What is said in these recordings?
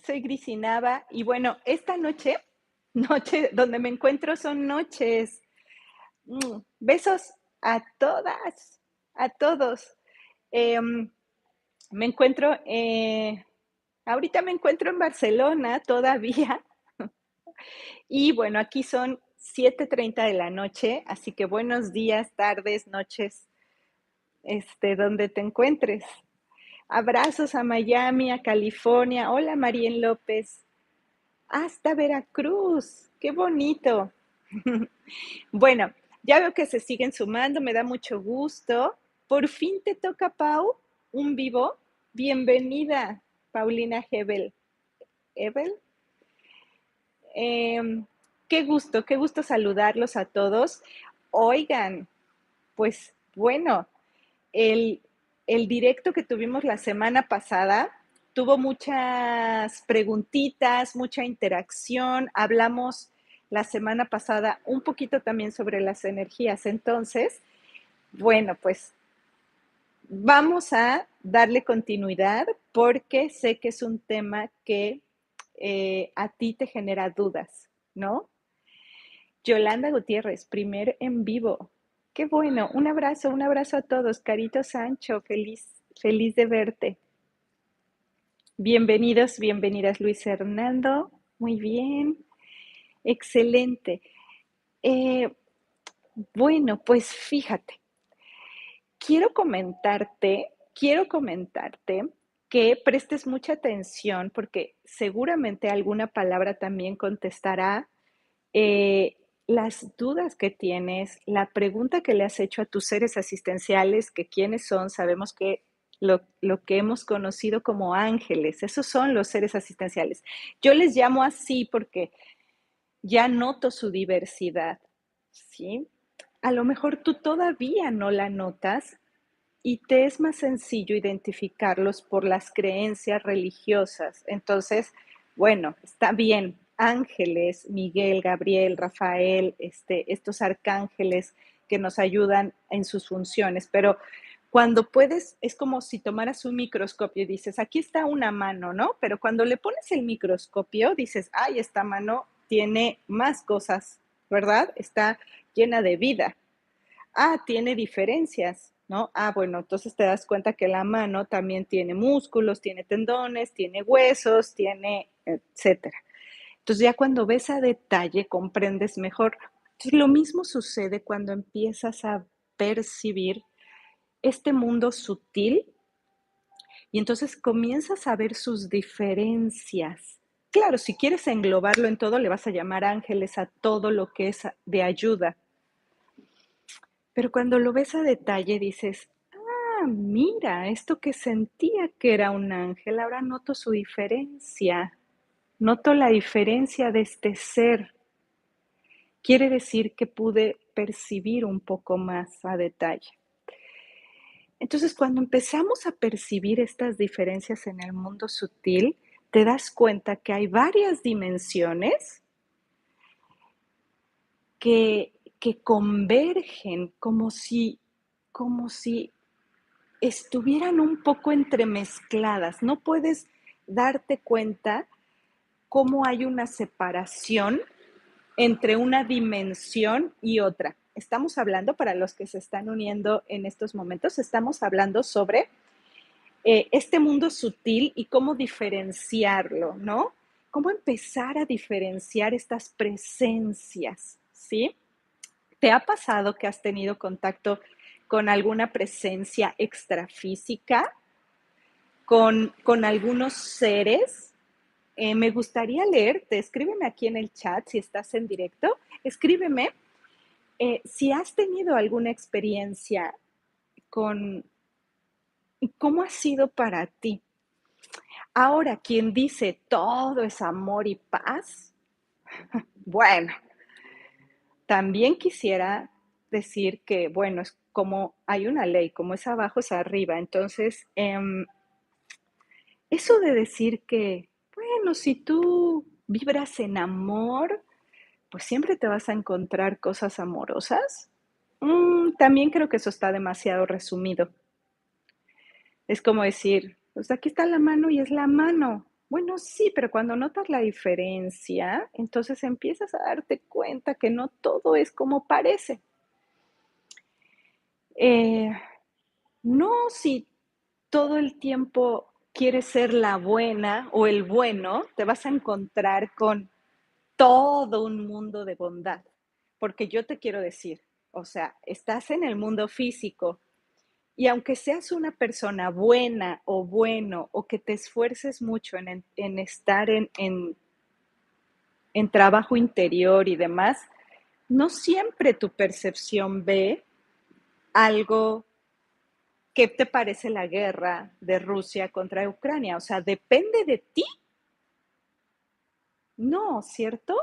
soy Grisinaba y bueno, esta noche, noche donde me encuentro son noches. Besos a todas, a todos. Em, me encuentro, ahorita me encuentro en Barcelona todavía y bueno, aquí son 7:30 de la noche, así que buenos días, tardes, noches, donde te encuentres. Abrazos a Miami, a California. Hola, Marien López. Hasta Veracruz. Qué bonito. Bueno, ya veo que se siguen sumando, me da mucho gusto. Por fin te toca, Pau, un vivo. Bienvenida, Paulina Hebel. ¿Hebel? Em, qué gusto saludarlos a todos. Oigan, pues bueno, el, el directo que tuvimos la semana pasada tuvo muchas preguntitas, mucha interacción. Hablamos la semana pasada un poquito también sobre las energías. Entonces, bueno, pues vamos a darle continuidad porque sé que es un tema que a ti te genera dudas, ¿no? Yolanda Gutiérrez, primer en vivo. Qué bueno, un abrazo a todos. Carito Sancho, feliz de verte. Bienvenidos, bienvenidas, Luis Hernando. Muy bien, excelente. Eh, bueno, pues fíjate, quiero comentarte que prestes mucha atención porque seguramente alguna palabra también contestará eh, las dudas que tienes, la pregunta que le has hecho a tus seres asistenciales, que quiénes son, sabemos que lo que hemos conocido como ángeles, esos son los seres asistenciales. Yo les llamo así porque ya noto su diversidad, ¿sí? A lo mejor tú todavía no la notas y te es más sencillo identificarlos por las creencias religiosas. Entonces, bueno, está bien, ángeles, Miguel, Gabriel, Rafael, estos arcángeles que nos ayudan en sus funciones, pero cuando puedes, es como si tomaras un microscopio y dices, aquí está una mano, ¿no? Pero cuando le pones el microscopio, dices, ay, esta mano tiene más cosas, ¿verdad? Está llena de vida. Ah, tiene diferencias, ¿no? Ah, bueno, entonces te das cuenta que la mano también tiene músculos, tiene tendones, tiene huesos, tiene, etcétera. Entonces ya cuando ves a detalle comprendes mejor. Entonces lo mismo sucede cuando empiezas a percibir este mundo sutil y entonces comienzas a ver sus diferencias. Claro, si quieres englobarlo en todo, le vas a llamar ángeles a todo lo que es de ayuda. Pero cuando lo ves a detalle dices, ah, mira, esto que sentía que era un ángel, ahora noto su diferencia, noto la diferencia de este ser. Quiere decir que pude percibir un poco más a detalle. Entonces, cuando empezamos a percibir estas diferencias en el mundo sutil, te das cuenta que hay varias dimensiones que convergen como si estuvieran un poco entremezcladas. No puedes darte cuenta cómo hay una separación entre una dimensión y otra. Estamos hablando, para los que se están uniendo en estos momentos, estamos hablando sobre este mundo sutil y cómo diferenciarlo, ¿no? Cómo empezar a diferenciar estas presencias, ¿sí? ¿Te ha pasado que has tenido contacto con alguna presencia extrafísica? Con algunos seres. Me gustaría leerte, escríbeme aquí en el chat si estás en directo, escríbeme si has tenido alguna experiencia con cómo ha sido para ti. Ahora, quien dice todo es amor y paz, bueno, también quisiera decir que, bueno, es como hay una ley, como es abajo es arriba. Entonces, eso de decir que, bueno, si tú vibras en amor, pues siempre te vas a encontrar cosas amorosas. También creo que eso está demasiado resumido. Es como decir, pues aquí está la mano y es la mano. Bueno, sí, pero cuando notas la diferencia, entonces empiezas a darte cuenta que no todo es como parece. Eh, no si todo el tiempo quieres ser la buena o el bueno, te vas a encontrar con todo un mundo de bondad. Porque yo te quiero decir, o sea, estás en el mundo físico y aunque seas una persona buena o bueno o que te esfuerces mucho en estar en trabajo interior y demás, no siempre tu percepción ve algo. ¿Qué te parece la guerra de Rusia contra Ucrania? O sea, ¿depende de ti? No, ¿cierto?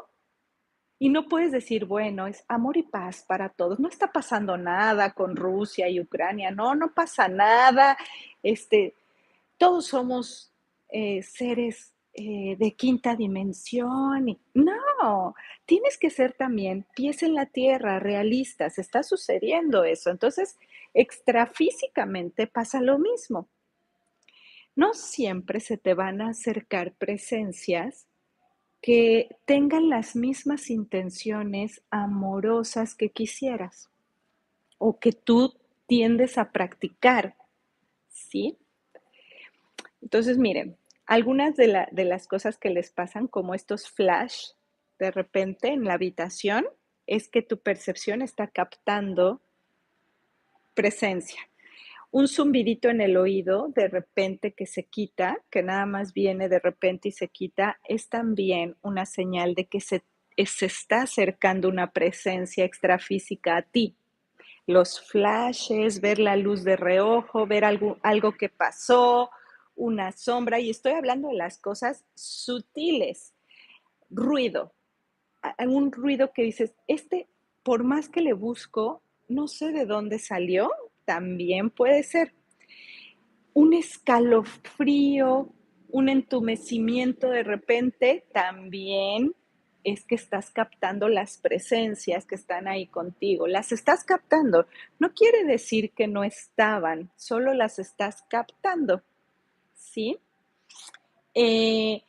Y no puedes decir, bueno, es amor y paz para todos. No está pasando nada con Rusia y Ucrania. No, no pasa nada. Este, todos somos seres de quinta dimensión. No, tienes que ser también pies en la tierra, realistas. Está sucediendo eso. Entonces, extrafísicamente pasa lo mismo. No siempre se te van a acercar presencias que tengan las mismas intenciones amorosas que quisieras o que tú tiendes a practicar, ¿sí? Entonces, miren, algunas de las cosas que les pasan, como estos flash de repente en la habitación, es que tu percepción está captando presencia. Un zumbidito en el oído de repente que se quita, que nada más viene de repente y se quita, es también una señal de que se está acercando una presencia extrafísica a ti. Los flashes, ver la luz de reojo, ver algo que pasó, una sombra, y estoy hablando de las cosas sutiles, ruido, un ruido que dices, por más que le busco, no sé de dónde salió, también puede ser un escalofrío, un entumecimiento de repente, también es que estás captando las presencias que están ahí contigo. Las estás captando. No quiere decir que no estaban, solo las estás captando, ¿sí? Eh,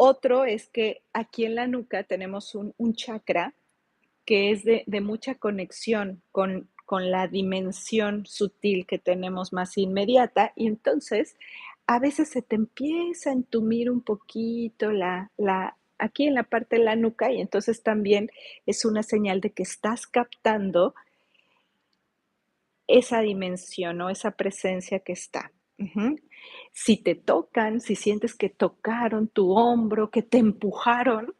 Otro es que aquí en la nuca tenemos un chakra que es de mucha conexión con la dimensión sutil que tenemos más inmediata, y entonces a veces se te empieza a entumir un poquito aquí en la parte de la nuca, y entonces también es una señal de que estás captando esa dimensión o esa presencia que está. Ujú. Si te tocan, si sientes que tocaron tu hombro, que te empujaron,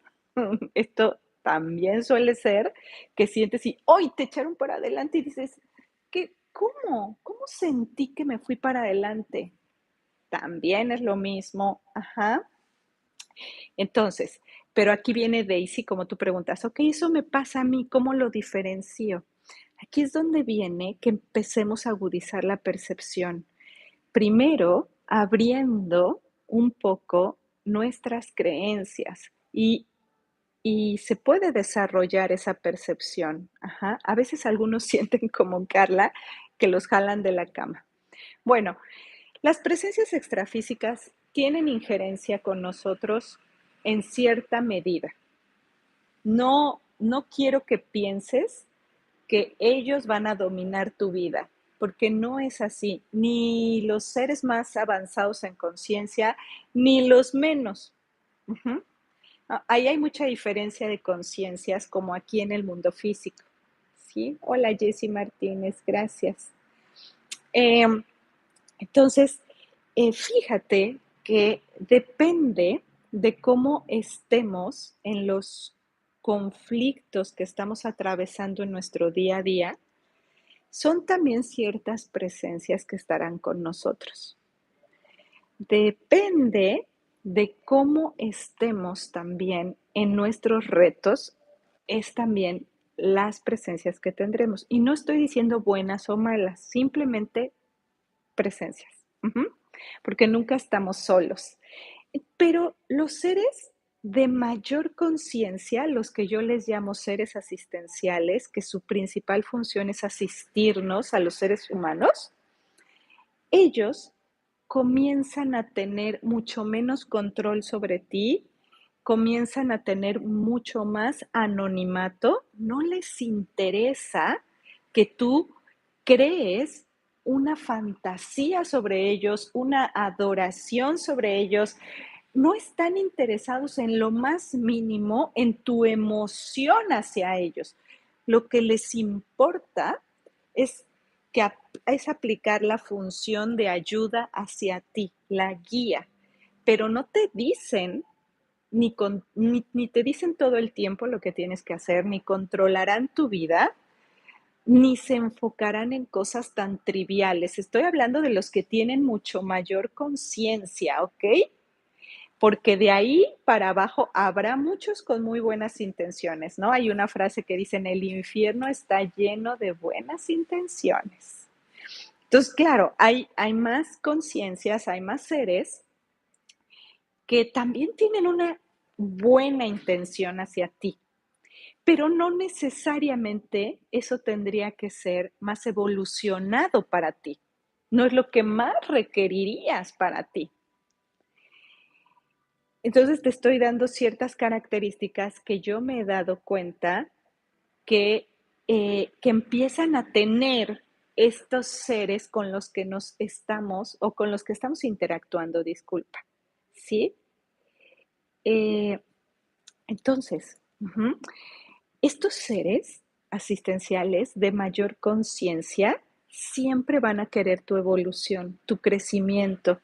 esto también suele ser que sientes y hoy te echaron para adelante y dices, ¿cómo? ¿Cómo sentí que me fui para adelante? También es lo mismo, ajá. Entonces, pero aquí viene Daisy, como tú preguntas, ok, eso me pasa a mí, ¿cómo lo diferencio? Aquí es donde viene que empecemos a agudizar la percepción. Primero, abriendo un poco nuestras creencias y se puede desarrollar esa percepción. Ajá. A veces algunos sienten como Carla que los jalan de la cama. Bueno, las presencias extrafísicas tienen injerencia con nosotros en cierta medida. No, no quiero que pienses que ellos van a dominar tu vida, porque no es así, ni los seres más avanzados en conciencia, ni los menos. Ujú. Ahí hay mucha diferencia de conciencias, como aquí en el mundo físico. ¿Sí? Hola, Jessy Martínez, gracias. Eh, entonces, fíjate que depende de cómo estemos en los conflictos que estamos atravesando en nuestro día a día, son también ciertas presencias que estarán con nosotros. Depende de cómo estemos también en nuestros retos, es también las presencias que tendremos. Y no estoy diciendo buenas o malas, simplemente presencias, porque nunca estamos solos. Pero los seres de mayor conciencia, los que yo les llamo seres asistenciales, que su principal función es asistirnos a los seres humanos, ellos comienzan a tener mucho menos control sobre ti, comienzan a tener mucho más anonimato, no les interesa que tú crees una fantasía sobre ellos, una adoración sobre ellos, no están interesados en lo más mínimo en tu emoción hacia ellos. Lo que les importa es que es aplicar la función de ayuda hacia ti, la guía, pero no te dicen ni te dicen todo el tiempo lo que tienes que hacer, ni controlarán tu vida, ni se enfocarán en cosas tan triviales. Estoy hablando de los que tienen mucho mayor conciencia, ¿ok? Porque de ahí para abajo habrá muchos con muy buenas intenciones, ¿no? Hay una frase que dice, el infierno está lleno de buenas intenciones. Entonces, claro, hay más conciencias, hay más seres que también tienen una buena intención hacia ti, pero no necesariamente eso tendría que ser más evolucionado para ti. No es lo que más requerirías para ti. Entonces te estoy dando ciertas características que yo me he dado cuenta que empiezan a tener estos seres con los que nos estamos o con los que estamos interactuando, disculpa, ¿sí? Eh, entonces, estos seres asistenciales de mayor conciencia siempre van a querer tu evolución, tu crecimiento,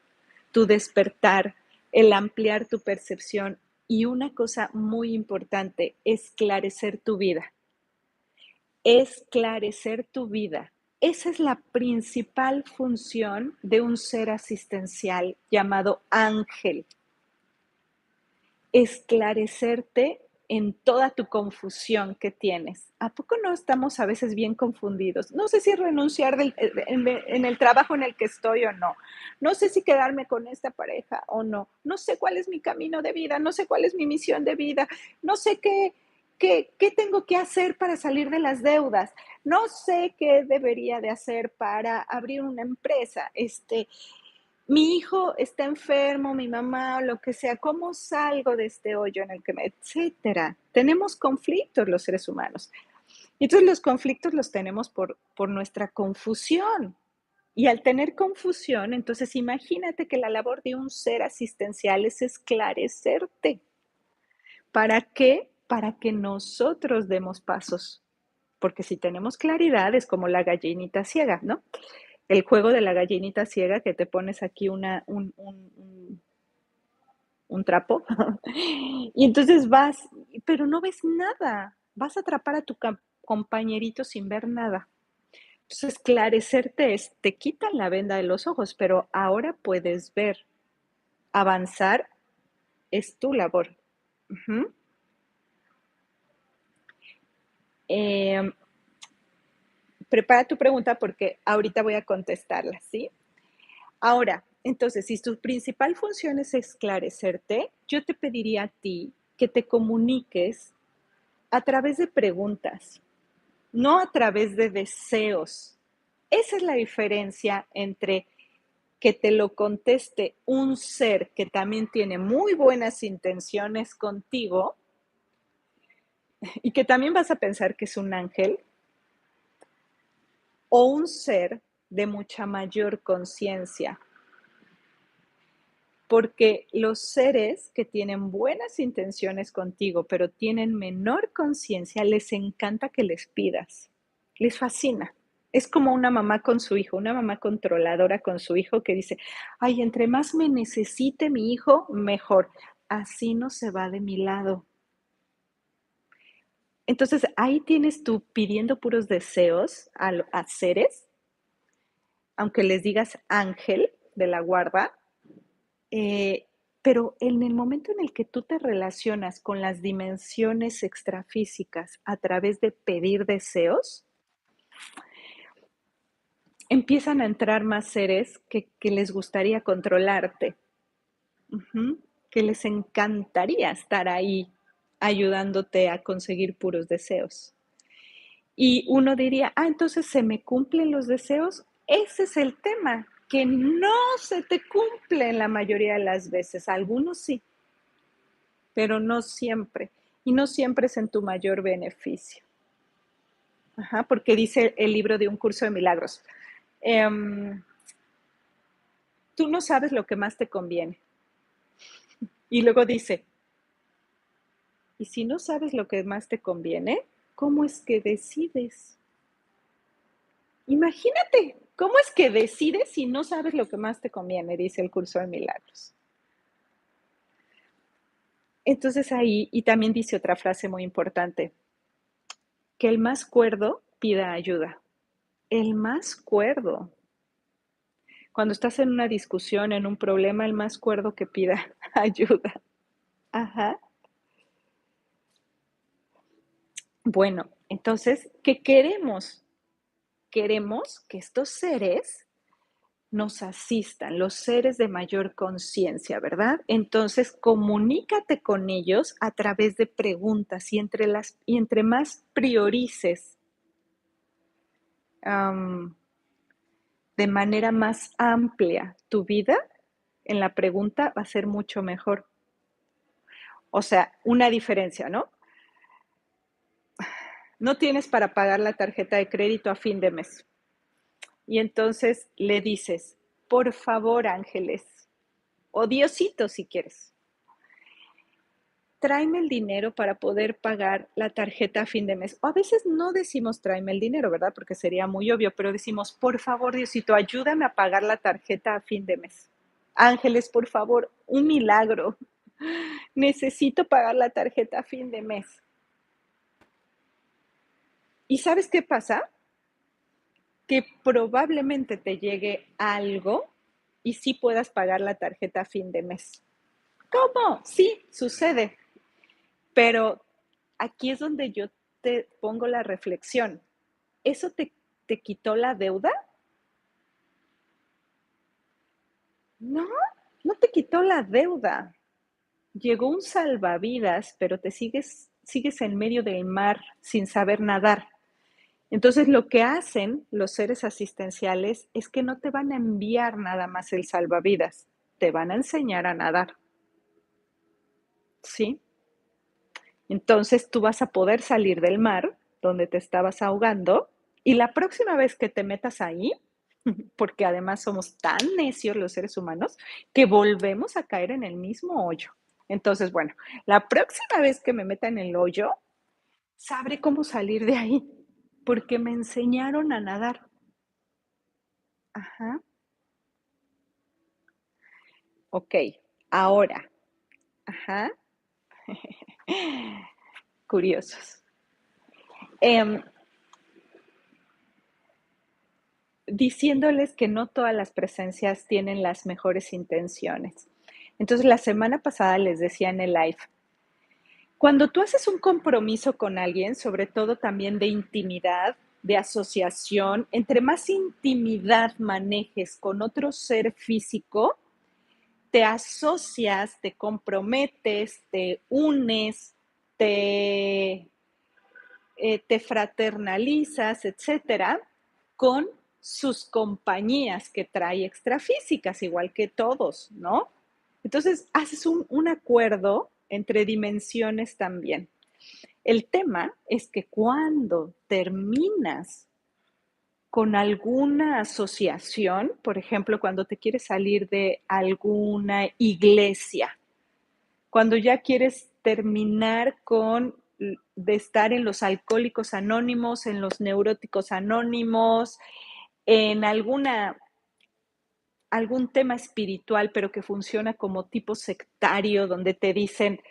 tu despertar, el ampliar tu percepción y una cosa muy importante, esclarecer tu vida. Esclarecer tu vida. Esa es la principal función de un ser asistencial llamado ángel. Esclarecerte en toda tu confusión que tienes. ¿A poco no estamos a veces bien confundidos? No sé si renunciar en el trabajo en el que estoy o no. No sé si quedarme con esta pareja o no. No sé cuál es mi camino de vida. No sé cuál es mi misión de vida. No sé qué tengo que hacer para salir de las deudas. No sé qué debería de hacer para abrir una empresa. Mi hijo está enfermo, mi mamá o lo que sea, ¿cómo salgo de este hoyo en el que etcétera? Tenemos conflictos los seres humanos. Y entonces los conflictos los tenemos por nuestra confusión. Y al tener confusión, entonces imagínate que la labor de un ser asistencial es esclarecerte. ¿Para qué? Para que nosotros demos pasos. Porque si tenemos claridad es como la gallinita ciega, ¿no? El juego de la gallinita ciega que te pones aquí un trapo y entonces vas, pero no ves nada, vas a atrapar a tu compañerito sin ver nada. Entonces, esclarecerte es, te quitan la venda de los ojos, pero ahora puedes ver. Avanzar es tu labor. Ujú. Eh, Prepara tu pregunta porque ahorita voy a contestarla, ¿sí? Ahora, entonces, si tu principal función es esclarecerte, yo te pediría a ti que te comuniques a través de preguntas, no a través de deseos. Esa es la diferencia entre que te lo conteste un ser que también tiene muy buenas intenciones contigo y que también vas a pensar que es un ángel, o un ser de mucha mayor conciencia. Porque los seres que tienen buenas intenciones contigo, pero tienen menor conciencia, les encanta que les pidas. Les fascina. Es como una mamá con su hijo, una mamá controladora con su hijo que dice, ay, entre más me necesite mi hijo, mejor. Así no se va de mi lado. Entonces ahí tienes tú pidiendo puros deseos a seres, aunque les digas ángel de la guarda, eh, pero en el momento en el que tú te relacionas con las dimensiones extrafísicas a través de pedir deseos, empiezan a entrar más seres que les gustaría controlarte, ujú, que les encantaría estar ahí ayudándote a conseguir puros deseos. Y uno diría, entonces se me cumplen los deseos. Ese es el tema. que no se te cumplen la mayoría de las veces. Algunos sí, pero no siempre. Y no siempre es en tu mayor beneficio. Ajá, porque dice el libro de Un Curso de Milagros. Tú no sabes lo que más te conviene. Y luego dice, y si no sabes lo que más te conviene, ¿cómo es que decides? Imagínate, ¿cómo es que decides si no sabes lo que más te conviene? Dice el Curso de Milagros. Entonces ahí, y también dice otra frase muy importante, que el más cuerdo pida ayuda. El más cuerdo. Cuando estás en una discusión, en un problema, el más cuerdo que pida ayuda. Ajá. Bueno, entonces, ¿qué queremos? Queremos que estos seres nos asistan, los seres de mayor conciencia, ¿verdad? Entonces, comunícate con ellos a través de preguntas y entre más priorices de manera más amplia tu vida, en la pregunta va a ser mucho mejor. O sea, una diferencia, ¿no? No tienes para pagar la tarjeta de crédito a fin de mes. Y entonces le dices, por favor, ángeles, o Diosito si quieres, tráeme el dinero para poder pagar la tarjeta a fin de mes. O a veces no decimos tráeme el dinero, ¿verdad? Porque sería muy obvio, pero decimos, por favor, Diosito, ayúdame a pagar la tarjeta a fin de mes. Ángeles, por favor, un milagro. Necesito pagar la tarjeta a fin de mes. ¿Y sabes qué pasa? Que probablemente te llegue algo y sí puedas pagar la tarjeta a fin de mes. ¿Cómo? Sí, sucede. Pero aquí es donde yo te pongo la reflexión. ¿Eso te quitó la deuda? No, no te quitó la deuda. Llegó un salvavidas, pero sigues en medio del mar sin saber nadar. Entonces, lo que hacen los seres asistenciales es que no te van a enviar nada más el salvavidas, te van a enseñar a nadar, ¿sí? Entonces, tú vas a poder salir del mar donde te estabas ahogando y la próxima vez que te metas ahí, porque además somos tan necios los seres humanos que volvemos a caer en el mismo hoyo. Entonces, bueno, la próxima vez que me meta en el hoyo, sabré cómo salir de ahí, porque me enseñaron a nadar. Ajá. Ok, ahora, ajá, curiosos. Em, Diciéndoles que no todas las presencias tienen las mejores intenciones. Entonces, la semana pasada les decía en el live, cuando tú haces un compromiso con alguien, sobre todo también de intimidad, de asociación, entre más intimidad manejes con otro ser físico, te asocias, te comprometes, te unes, te te fraternalizas, etcétera, con sus compañías que trae extrafísicas, igual que todos, ¿no? Entonces, haces un acuerdo entre dimensiones también. El tema es que cuando terminas con alguna asociación, por ejemplo, cuando te quieres salir de alguna iglesia, cuando ya quieres terminar con de estar en los alcohólicos anónimos, en los neuróticos anónimos, en algún tema espiritual, pero que funciona como tipo sectario, donde te dicen,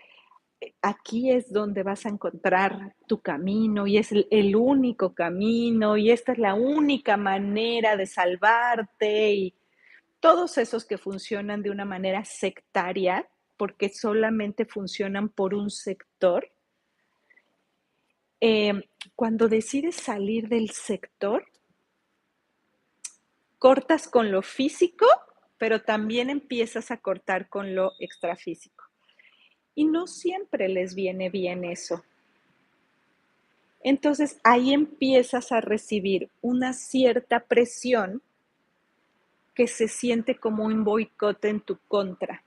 aquí es donde vas a encontrar tu camino y es el único camino y esta es la única manera de salvarte y todos esos que funcionan de una manera sectaria, porque solamente funcionan por un sector, cuando decides salir del sector, cortas con lo físico, pero también empiezas a cortar con lo extrafísico. Y no siempre les viene bien eso. Entonces ahí empiezas a recibir una cierta presión que se siente como un boicot en tu contra.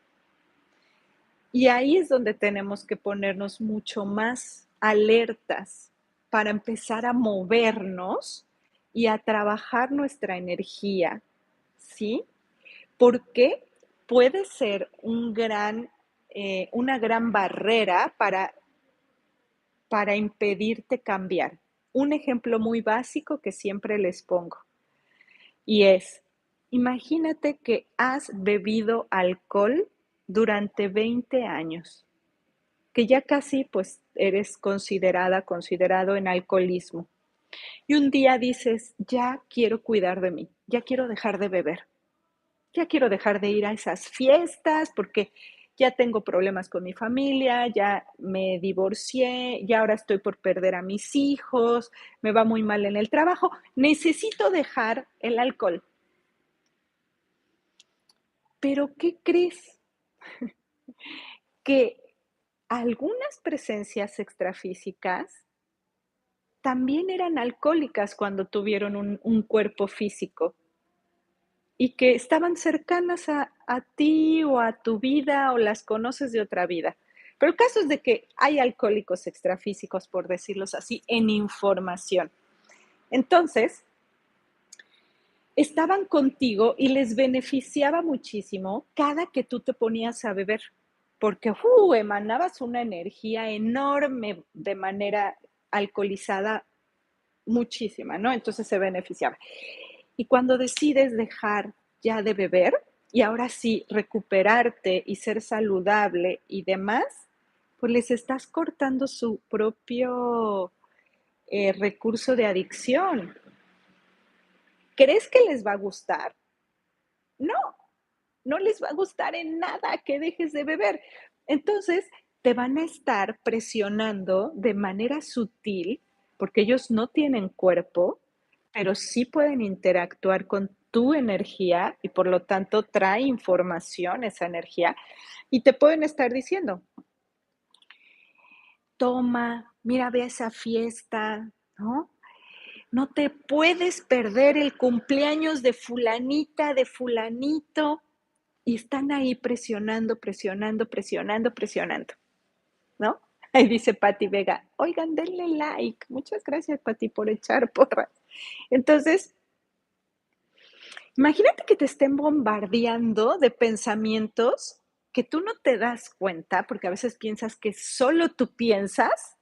Y ahí es donde tenemos que ponernos mucho más alertas para empezar a movernos y a trabajar nuestra energía, ¿sí? Porque puede ser una gran barrera para impedirte cambiar. Un ejemplo muy básico que siempre les pongo y es, imagínate que has bebido alcohol durante 20 años, que ya casi pues eres considerado en alcoholismo. Y un día dices, ya quiero cuidar de mí, ya quiero dejar de beber, ya quiero dejar de ir a esas fiestas porque ya tengo problemas con mi familia, ya me divorcié, ya ahora estoy por perder a mis hijos, me va muy mal en el trabajo, necesito dejar el alcohol. Pero ¿qué crees? Que algunas presencias extrafísicas también eran alcohólicas cuando tuvieron un cuerpo físico y que estaban cercanas a ti o a tu vida o las conoces de otra vida. Pero el caso es de que hay alcohólicos extrafísicos, por decirlos así, en información. Entonces, estaban contigo y les beneficiaba muchísimo cada que tú te ponías a beber, porque emanabas una energía enorme de manera alcoholizada, muchísima, ¿no? Entonces se beneficiaba. Y cuando decides dejar ya de beber y ahora sí recuperarte y ser saludable y demás, pues les estás cortando su propio recurso de adicción. ¿Crees que les va a gustar? No, no les va a gustar en nada que dejes de beber. Entonces, te van a estar presionando de manera sutil, porque ellos no tienen cuerpo, pero sí pueden interactuar con tu energía y por lo tanto trae información esa energía y te pueden estar diciendo, toma, mira, ve a esa fiesta, ¿no? No te puedes perder el cumpleaños de fulanita, de fulanito. Y están ahí presionando, presionando, presionando, presionando, ¿no? Ahí dice Pati Vega, oigan, denle like. Muchas gracias, Pati, por echar porras. Entonces, imagínate que te estén bombardeando de pensamientos que tú no te das cuenta, porque a veces piensas que solo tú piensas,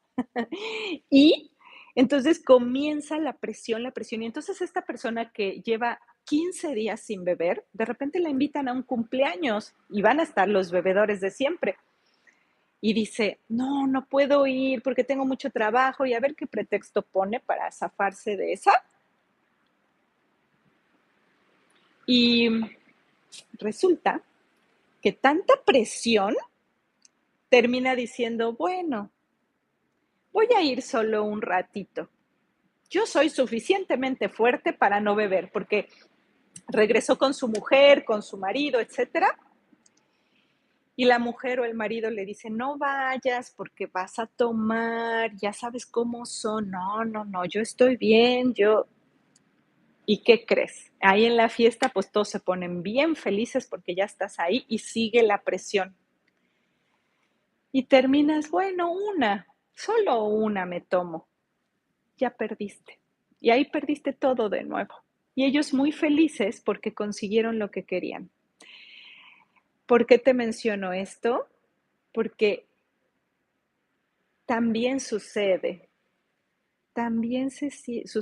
y entonces comienza la presión, y entonces esta persona que lleva 15 días sin beber, de repente la invitan a un cumpleaños y van a estar los bebedores de siempre. Y dice, no, no puedo ir porque tengo mucho trabajo y a ver qué pretexto pone para zafarse de esa. Y resulta que tanta presión termina diciendo, bueno, voy a ir solo un ratito. Yo soy suficientemente fuerte para no beber, porque regresó con su mujer, con su marido, etcétera, y la mujer o el marido le dice, no vayas porque vas a tomar, ya sabes cómo son, no, no, no, yo estoy bien, yo... ¿Y qué crees? Ahí en la fiesta, pues todos se ponen bien felices porque ya estás ahí y sigue la presión. Y terminas, bueno, solo una me tomo. Ya perdiste. Y ahí perdiste todo de nuevo. Y ellos muy felices porque consiguieron lo que querían. ¿Por qué te menciono esto? Porque también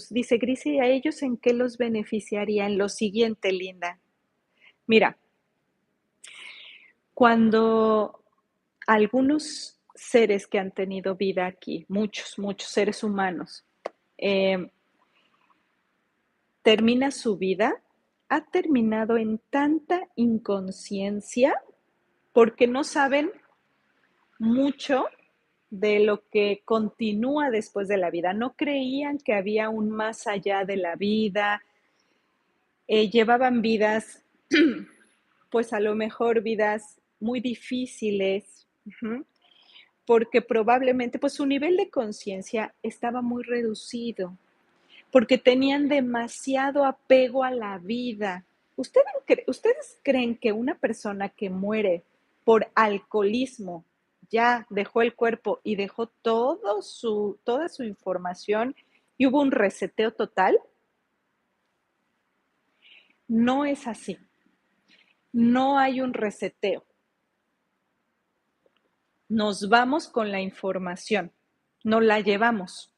dice Gris, ¿y a ellos en qué los beneficiaría? En lo siguiente, Linda. Mira, cuando algunos seres que han tenido vida aquí, muchos, muchos seres humanos, eh, termina su vida, ha terminado en tanta inconsciencia porque no saben mucho de lo que continúa después de la vida. No creían que había un más allá de la vida. Llevaban vidas, pues a lo mejor vidas muy difíciles, porque probablemente pues su nivel de conciencia estaba muy reducido, porque tenían demasiado apego a la vida. ¿Ustedes creen que una persona que muere por alcoholismo ya dejó el cuerpo y dejó toda su información y hubo un reseteo total? No es así. No hay un reseteo. Nos vamos con la información, nos la llevamos.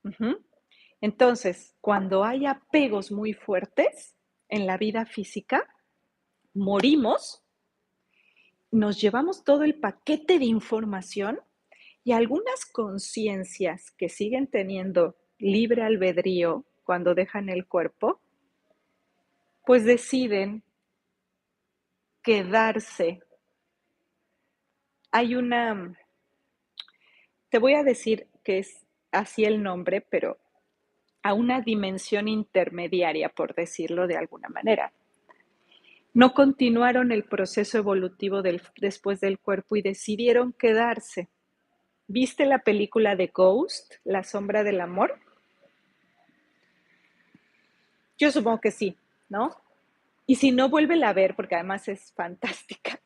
Ujú. Entonces, cuando hay apegos muy fuertes en la vida física, morimos, nos llevamos todo el paquete de información y algunas conciencias que siguen teniendo libre albedrío cuando dejan el cuerpo, pues deciden quedarse. Hay una, te voy a decir que es así el nombre, pero a una dimensión intermediaria, por decirlo de alguna manera. No continuaron el proceso evolutivo después del cuerpo y decidieron quedarse. ¿Viste la película de Ghost, La sombra del amor? Yo supongo que sí, ¿no? Y si no, vuélvela a ver, porque además es fantástica.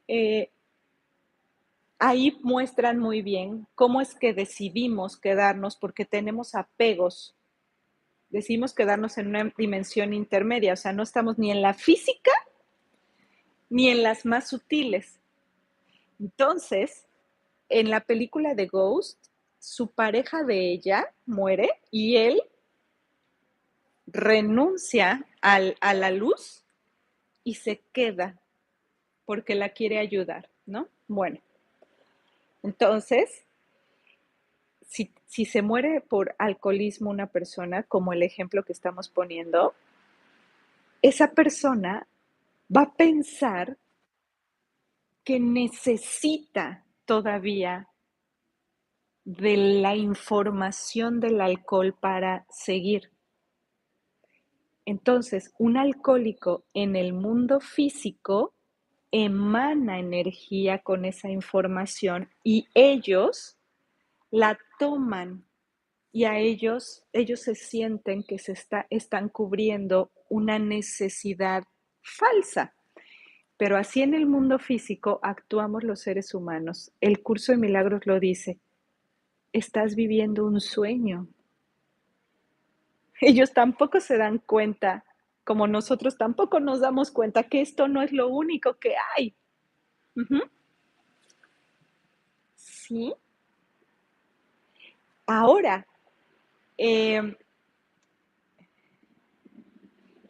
Eh, Ahí muestran muy bien cómo es que decidimos quedarnos, porque tenemos apegos. Decidimos quedarnos en una dimensión intermedia, o sea, no estamos ni en la física ni en las más sutiles. Entonces, en la película de Ghost, su pareja de ella muere y él renuncia a la luz y se queda porque la quiere ayudar, ¿no? Bueno, entonces, si se muere por alcoholismo una persona, como el ejemplo que estamos poniendo, esa persona va a pensar que necesita todavía de la información del alcohol para seguir. Entonces, un alcohólico en el mundo físico emana energía con esa información y ellos la toman y a ellos se sienten que están cubriendo una necesidad falsa. Pero así en el mundo físico actuamos los seres humanos. El curso de milagros lo dice, estás viviendo un sueño. Ellos tampoco se dan cuenta, como nosotros tampoco nos damos cuenta que esto no es lo único que hay. Ujú. Sí. Ahora, eh,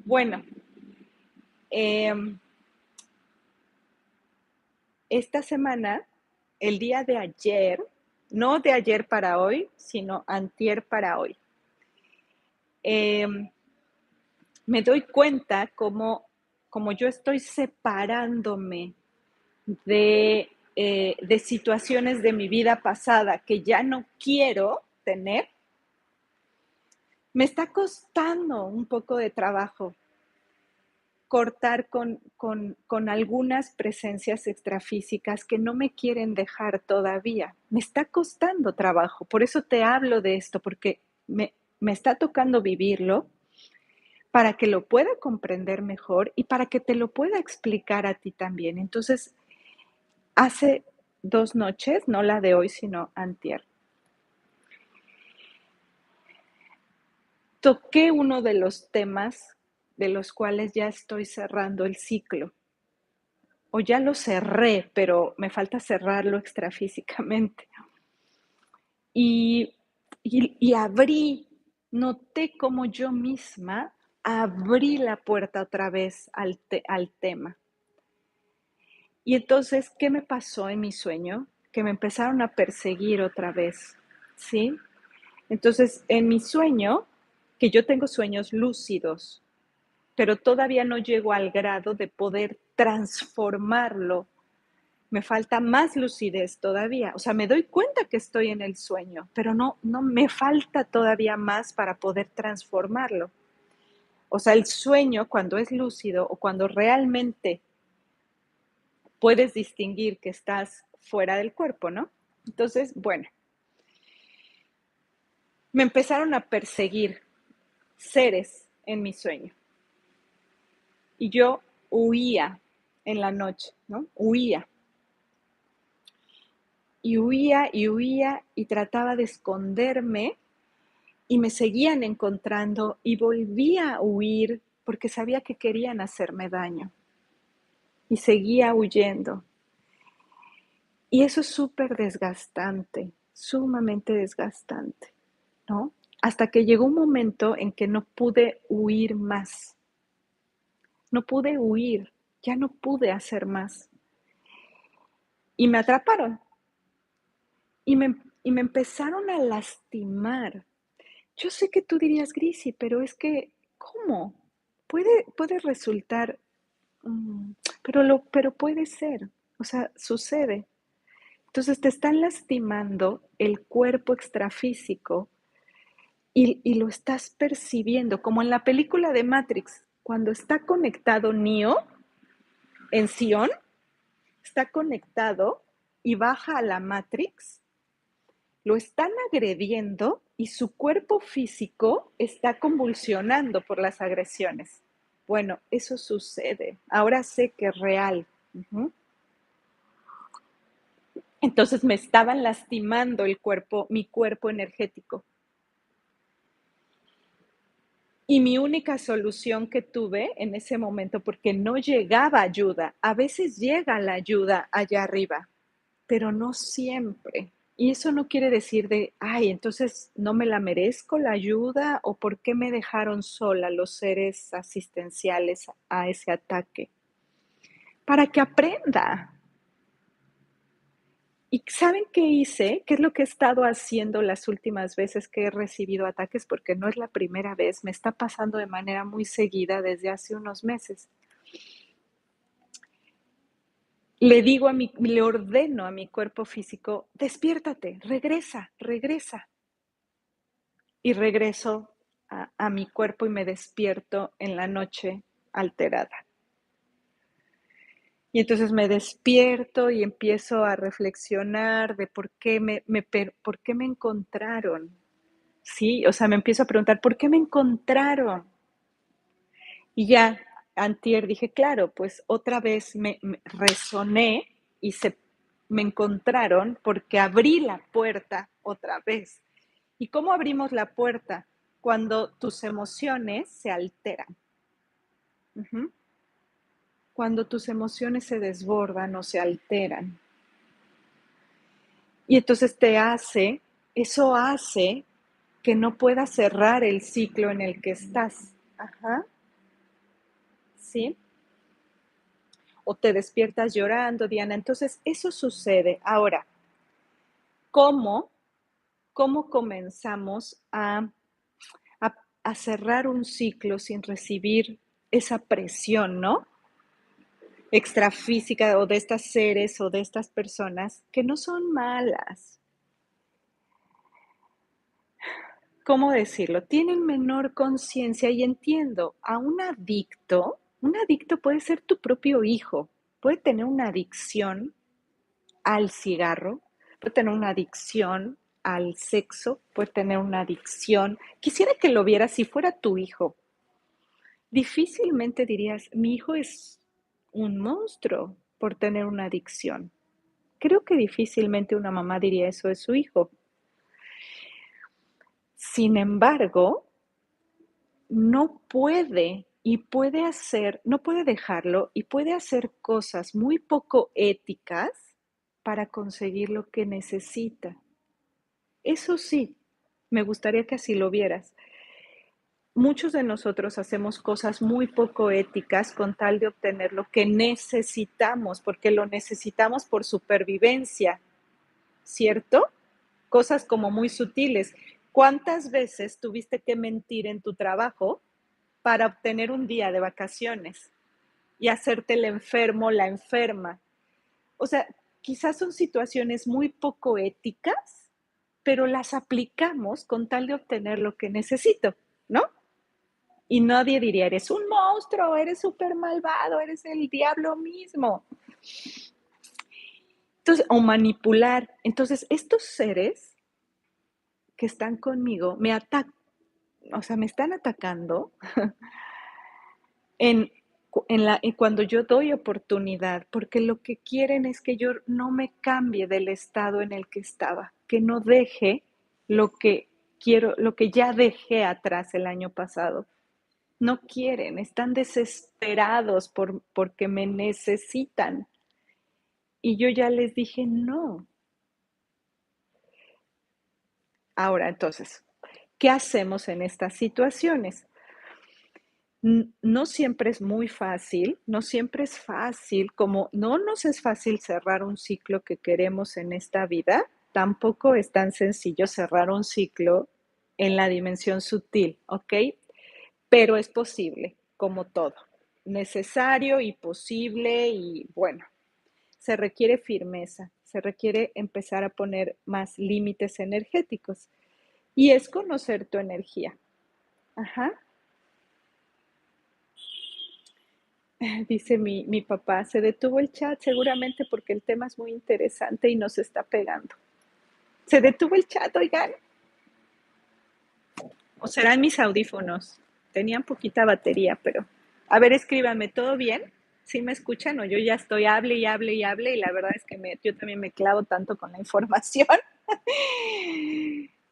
bueno, eh, esta semana, el día de ayer, no de ayer para hoy, sino antier para hoy, eh, me doy cuenta como yo estoy separándome de situaciones de mi vida pasada que ya no quiero tener, me está costando un poco de trabajo cortar con algunas presencias extrafísicas que no me quieren dejar todavía. Me está costando trabajo, por eso te hablo de esto, porque me está tocando vivirlo para que lo pueda comprender mejor y para que te lo pueda explicar a ti también. Entonces, hace 2 noches, no la de hoy, sino antier, toqué uno de los temas de los cuales ya estoy cerrando el ciclo, o ya lo cerré, pero me falta cerrarlo extrafísicamente. Y, y abrí, noté como yo misma abrí la puerta otra vez al tema. Y entonces, ¿qué me pasó en mi sueño? Que me empezaron a perseguir otra vez, ¿sí? Entonces, en mi sueño, que yo tengo sueños lúcidos, pero todavía no llego al grado de poder transformarlo. Me falta más lucidez todavía. O sea, me doy cuenta que estoy en el sueño, pero no me falta todavía más para poder transformarlo. O sea, el sueño cuando es lúcido o cuando realmente puedes distinguir que estás fuera del cuerpo, ¿no? Entonces, bueno, me empezaron a perseguir seres en mi sueño. Y yo huía en la noche, ¿no? Huía. Y huía y huía y trataba de esconderme y me seguían encontrando y volvía a huir porque sabía que querían hacerme daño y seguía huyendo. Y eso es súper desgastante, sumamente desgastante, ¿no? Hasta que llegó un momento en que no pude huir más, no pude huir, ya no pude hacer más. Y me atraparon y me empezaron a lastimar. Yo sé que tú dirías, Grisi, pero es que, ¿cómo? Puede resultar, mm, pero puede ser, o sea, sucede. Entonces te están lastimando el cuerpo extrafísico y lo estás percibiendo, como en la película de Matrix, cuando está conectado Neo en Sion, está conectado y baja a la Matrix, lo están agrediendo y su cuerpo físico está convulsionando por las agresiones. Bueno, eso sucede. Ahora sé que es real. Uh-huh. Entonces me estaban lastimando el cuerpo, mi cuerpo energético. Y mi única solución que tuve en ese momento, porque no llegaba ayuda, a veces llega la ayuda allá arriba, pero no siempre. Y eso no quiere decir de, ay, entonces no me la merezco la ayuda o por qué me dejaron sola los seres asistenciales a ese ataque. Para que aprenda. ¿Y saben qué hice? ¿Qué es lo que he estado haciendo las últimas veces que he recibido ataques? Porque no es la primera vez, me está pasando de manera muy seguida desde hace unos meses. Le ordeno a mi cuerpo físico, despiértate, regresa, regresa. Y regreso a mi cuerpo y me despierto en la noche alterada. Y entonces me despierto y empiezo a reflexionar de por qué me encontraron. Sí, o sea, me empiezo a preguntar, ¿por qué me encontraron? Y ya, antier dije, claro, pues otra vez me resoné y me encontraron porque abrí la puerta otra vez. ¿Y cómo abrimos la puerta? Cuando tus emociones se alteran. Ujú. Cuando tus emociones se desbordan o se alteran. Y entonces eso hace que no puedas cerrar el ciclo en el que estás. Ajá, ¿sí? O te despiertas llorando, Diana. Entonces, eso sucede. Ahora, ¿cómo, cómo comenzamos a, a cerrar un ciclo sin recibir esa presión, ¿no? Extrafísica o de estas seres o de estas personas que no son malas. ¿Cómo decirlo? Tienen menor conciencia y entiendo, a un adicto puede ser tu propio hijo, puede tener una adicción al cigarro, puede tener una adicción al sexo, puede tener una adicción. Quisiera que lo vieras si fuera tu hijo. Difícilmente dirías, mi hijo es un monstruo por tener una adicción. Creo que difícilmente una mamá diría eso de su hijo. Sin embargo, no puede dejarlo y puede hacer cosas muy poco éticas para conseguir lo que necesita. Eso sí, me gustaría que así lo vieras. Muchos de nosotros hacemos cosas muy poco éticas con tal de obtener lo que necesitamos, porque lo necesitamos por supervivencia, ¿cierto? Cosas como muy sutiles. ¿Cuántas veces tuviste que mentir en tu trabajo para obtener un día de vacaciones y hacerte el enfermo, la enferma? O sea, quizás son situaciones muy poco éticas, pero las aplicamos con tal de obtener lo que necesito, ¿no? Y nadie diría, eres un monstruo, eres súper malvado, eres el diablo mismo. Entonces, o manipular. Entonces, estos seres que están conmigo o sea, me están atacando en cuando yo doy oportunidad, porque lo que quieren es que yo no me cambie del estado en el que estaba, que no deje lo que quiero, lo que ya dejé atrás el año pasado. No quieren, están desesperados porque me necesitan. Y yo ya les dije no. Ahora, entonces, ¿qué hacemos en estas situaciones? No siempre es muy fácil, no siempre es fácil, como no nos es fácil cerrar un ciclo que queremos en esta vida, tampoco es tan sencillo cerrar un ciclo en la dimensión sutil, ¿ok? Pero es posible, como todo, necesario y posible y bueno, se requiere firmeza, se requiere empezar a poner más límites energéticos y es conocer tu energía. Ajá. Dice mi papá, se detuvo el chat seguramente porque el tema es muy interesante y nos está pegando. Se detuvo el chat, oigan. O serán mis audífonos. Tenían poquita batería, pero... A ver, escríbanme, ¿todo bien? ¿Sí me escuchan? O yo ya estoy, hable y hable y hable, y la verdad es que yo también me clavo tanto con la información.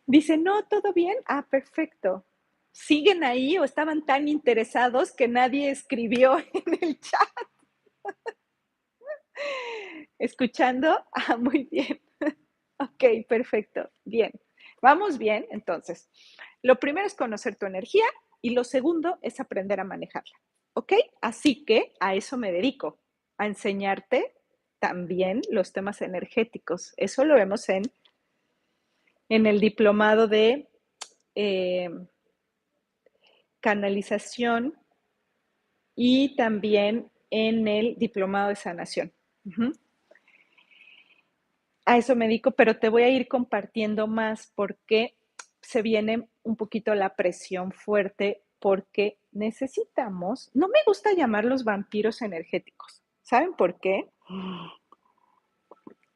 Dice, no, ¿todo bien? Ah, perfecto. ¿Siguen ahí o estaban tan interesados que nadie escribió en el chat? ¿Escuchando? Ah, muy bien. Ok, perfecto. Bien. Vamos bien, entonces. Lo primero es conocer tu energía y lo segundo es aprender a manejarla. ¿Ok? Así que a eso me dedico, a enseñarte también los temas energéticos. Eso lo vemos en el diplomado de eh, canalización y también en el diplomado de sanación. Uh-huh. A eso me dedico, pero te voy a ir compartiendo más porque se viene un poquito la presión fuerte porque necesitamos, no me gusta llamarlos vampiros energéticos. ¿Saben por qué?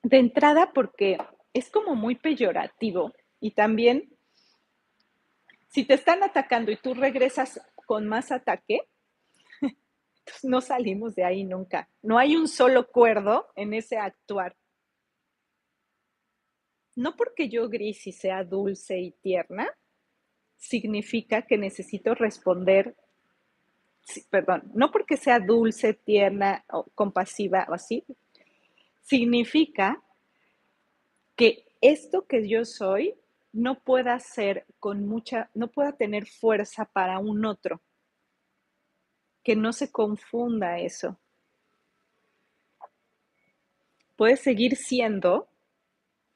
De entrada porque es como muy peyorativo y también si te están atacando y tú regresas con más ataque, pues no salimos de ahí nunca. No hay un solo cuerdo en ese actuar. No porque yo, Grisi, sea dulce y tierna, significa que necesito responder, sí, perdón, no porque sea dulce, tierna o compasiva o así, significa que esto que yo soy no pueda ser con mucha, no pueda tener fuerza para un otro, que no se confunda eso. Puedes seguir siendo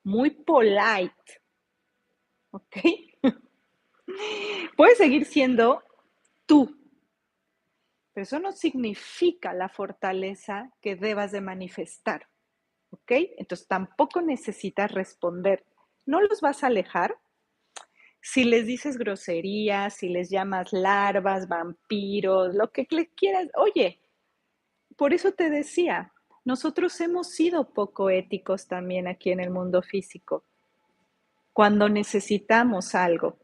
muy polite, ¿ok? Puedes seguir siendo tú, pero eso no significa la fortaleza que debas de manifestar. ¿Ok? Entonces tampoco necesitas responder. No los vas a alejar si les dices groserías, si les llamas larvas, vampiros, lo que le quieras. Oye, por eso te decía, nosotros hemos sido poco éticos también aquí en el mundo físico, cuando necesitamos algo.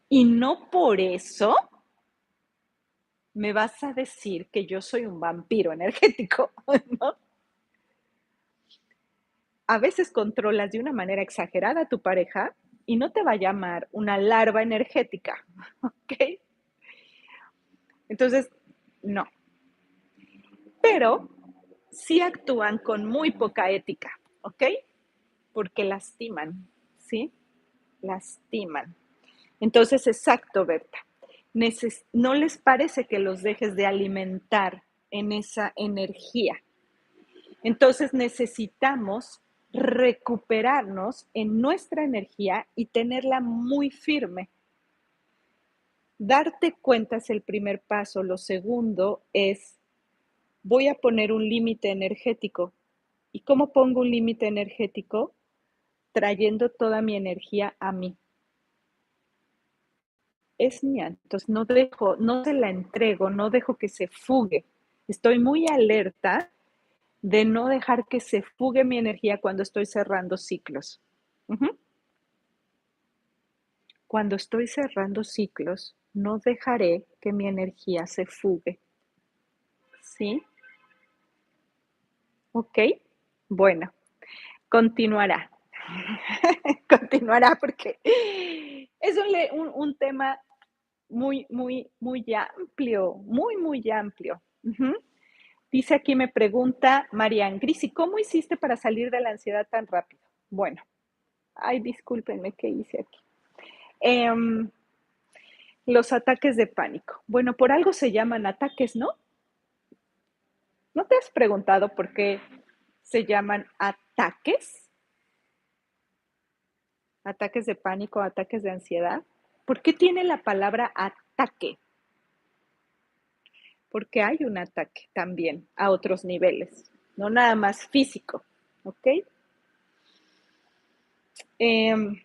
Y no por eso me vas a decir que yo soy un vampiro energético, ¿no? A veces controlas de una manera exagerada a tu pareja y no te va a llamar una larva energética, ¿ok? Entonces, no. Pero sí actúan con muy poca ética, ¿ok? Porque lastiman, ¿sí? Lastiman. Entonces, exacto, Berta. No les parece que los dejes de alimentar en esa energía. Entonces necesitamos recuperarnos en nuestra energía y tenerla muy firme. Darte cuenta es el primer paso. Lo segundo es, voy a poner un límite energético. ¿Y cómo pongo un límite energético? Trayendo toda mi energía a mí. Es mía, entonces no se la entrego, no dejo que se fugue. Estoy muy alerta de no dejar que se fugue mi energía cuando estoy cerrando ciclos. Uh-huh. Cuando estoy cerrando ciclos, no dejaré que mi energía se fugue. ¿sí? ¿Ok? Bueno, continuará. Continuará porque es un tema muy, muy, muy amplio, muy, muy amplio. Ujú. Dice aquí, me pregunta Marian, Grisi, ¿cómo hiciste para salir de la ansiedad tan rápido? Bueno, ay, discúlpenme, ¿qué hice aquí? Em, los ataques de pánico. Bueno, por algo se llaman ataques, ¿no? ¿No te has preguntado por qué se llaman ataques? Ataques de pánico, ataques de ansiedad. ¿Por qué tiene la palabra ataque? Porque hay un ataque también a otros niveles, no nada más físico, ¿ok? Em,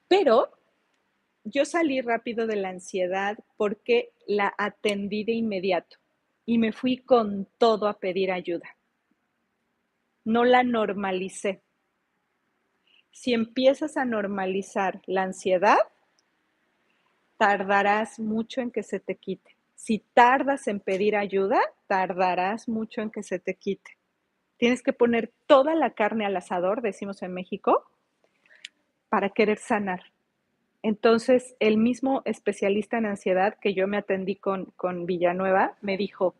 pero yo salí rápido de la ansiedad porque la atendí de inmediato y me fui con todo a pedir ayuda. No la normalicé. Si empiezas a normalizar la ansiedad, tardarás mucho en que se te quite. Si tardas en pedir ayuda, tardarás mucho en que se te quite. Tienes que poner toda la carne al asador, decimos en México, para querer sanar. Entonces, el mismo especialista en ansiedad que yo me atendí con Villanueva me dijo,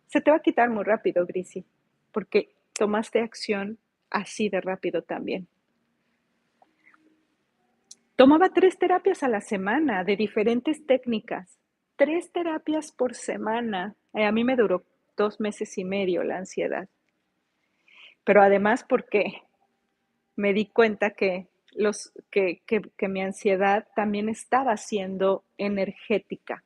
se te va a quitar muy rápido, Grisi, porque tomaste acción así de rápido también. Tomaba 3 terapias a la semana de diferentes técnicas. 3 terapias por semana. A mí me duró 2 meses y medio la ansiedad. Pero además porque me di cuenta que mi ansiedad también estaba siendo energética.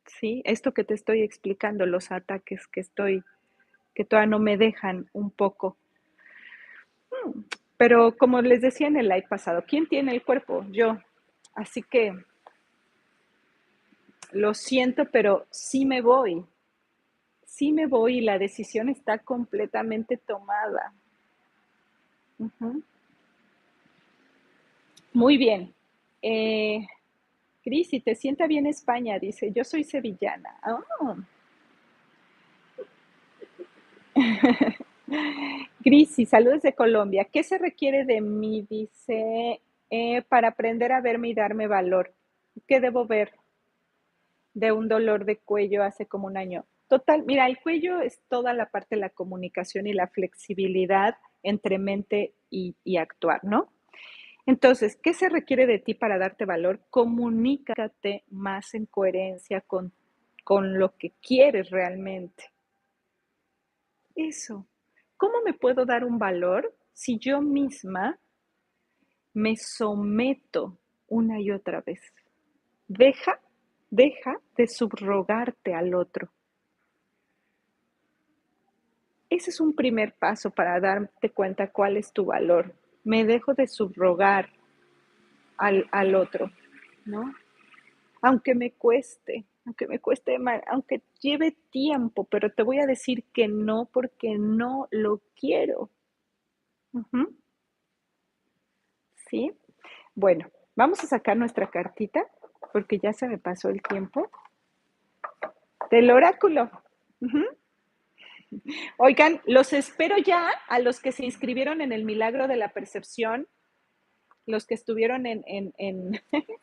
¿Sí? Esto que te estoy explicando, los ataques que todavía no me dejan un poco. Pero como les decía en el live pasado, ¿quién tiene el cuerpo? Yo. Así que lo siento, pero sí me voy y la decisión está completamente tomada. Ujú. Muy bien. Eh, Cris, si te sienta bien España, dice, yo soy sevillana. Oh. Grisi, saludos de Colombia. ¿Qué se requiere de mí? Dice, para aprender a verme y darme valor. ¿Qué debo ver de un dolor de cuello hace como un año? Total, mira, el cuello es toda la parte de la comunicación y la flexibilidad entre mente y actuar, ¿no? Entonces, ¿qué se requiere de ti para darte valor? Comunícate más en coherencia con lo que quieres realmente. Eso. ¿Cómo me puedo dar un valor si yo misma me someto una y otra vez? Deja, deja de subrogarte al otro. Ese es un primer paso para darte cuenta cuál es tu valor. Me dejo de subrogar al otro, ¿no? Aunque me cueste mal, aunque lleve tiempo, pero te voy a decir que no porque no lo quiero. Ujú, ¿sí? Bueno, vamos a sacar nuestra cartita porque ya se me pasó el tiempo del oráculo. Ujú. Oigan, los espero ya a los que se inscribieron en el Milagro de la Percepción, los que estuvieron en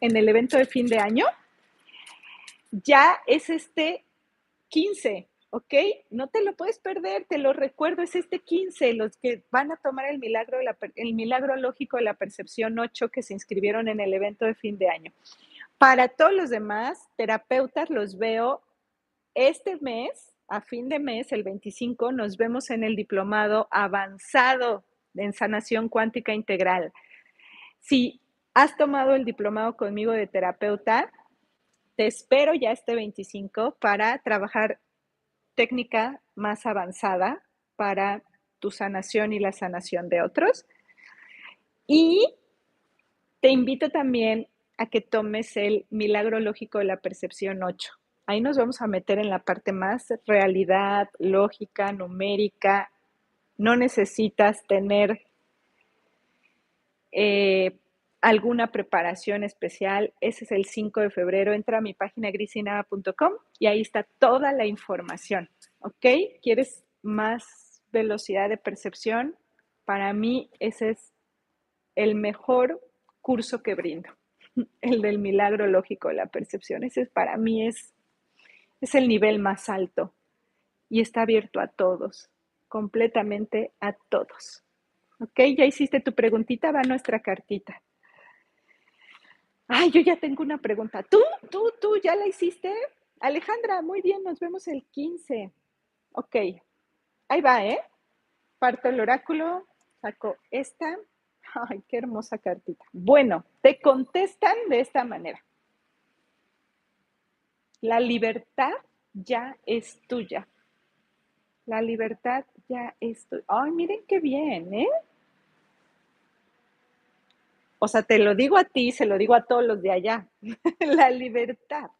el evento de fin de año. Ya es este 15, ¿ok? No te lo puedes perder, te lo recuerdo, es este 15, los que van a tomar el milagro lógico de la percepción 8 que se inscribieron en el evento de fin de año. Para todos los demás terapeutas los veo este mes, a fin de mes, el 25, nos vemos en el diplomado avanzado en sanación cuántica integral. Si has tomado el diplomado conmigo de terapeuta, te espero ya este 25 para trabajar técnica más avanzada para tu sanación y la sanación de otros. Y te invito también a que tomes el milagro lógico de la percepción 8. Ahí nos vamos a meter en la parte más realidad, lógica, numérica. No necesitas tener alguna preparación especial, ese es el 5 de febrero. Entra a mi página grisinada.com y ahí está toda la información, ¿ok? ¿Quieres más velocidad de percepción? Para mí ese es el mejor curso que brindo, el del milagro lógico de la percepción. Ese para mí es el nivel más alto y está abierto a todos, completamente a todos. ¿Ok? Ya hiciste tu preguntita, va nuestra cartita. Ay, yo ya tengo una pregunta. ¿Tú ya la hiciste? Alejandra, muy bien, nos vemos el 15. Ok, ahí va, ¿eh? Parto el oráculo, saco esta. Ay, qué hermosa cartita. Bueno, te contestan de esta manera. La libertad ya es tuya. La libertad ya es tuya. Ay, miren qué bien, ¿eh? O sea, te lo digo a ti, se lo digo a todos los de allá. La libertad,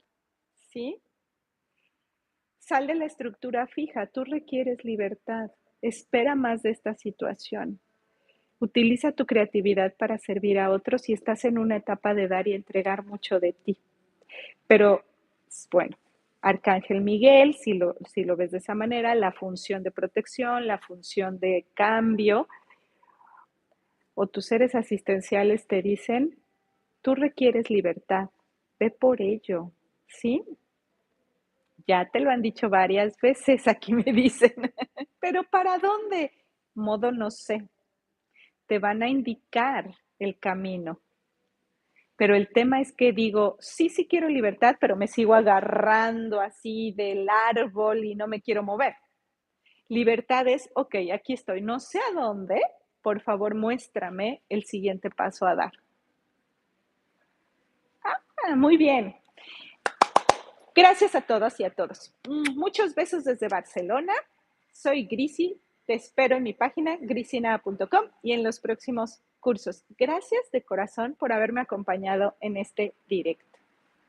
¿sí? Sal de la estructura fija, tú requieres libertad. Espera más de esta situación. Utiliza tu creatividad para servir a otros y estás en una etapa de dar y entregar mucho de ti. Pero, bueno, Arcángel Miguel, si lo ves de esa manera, la función de protección, la función de cambio, o tus seres asistenciales te dicen, tú requieres libertad, ve por ello, ¿sí? Ya te lo han dicho varias veces, aquí me dicen, pero ¿para dónde? Modo no sé, te van a indicar el camino. Pero el tema es que digo, sí, sí quiero libertad, pero me sigo agarrando así del árbol y no me quiero mover. Libertad es, ok, aquí estoy, no sé a dónde, por favor muéstrame el siguiente paso a dar. Ah, muy bien. Gracias a todos y a todos. Muchos besos desde Barcelona. Soy Grisi. Te espero en mi página grisinada.com y en los próximos cursos. Gracias de corazón por haberme acompañado en este directo.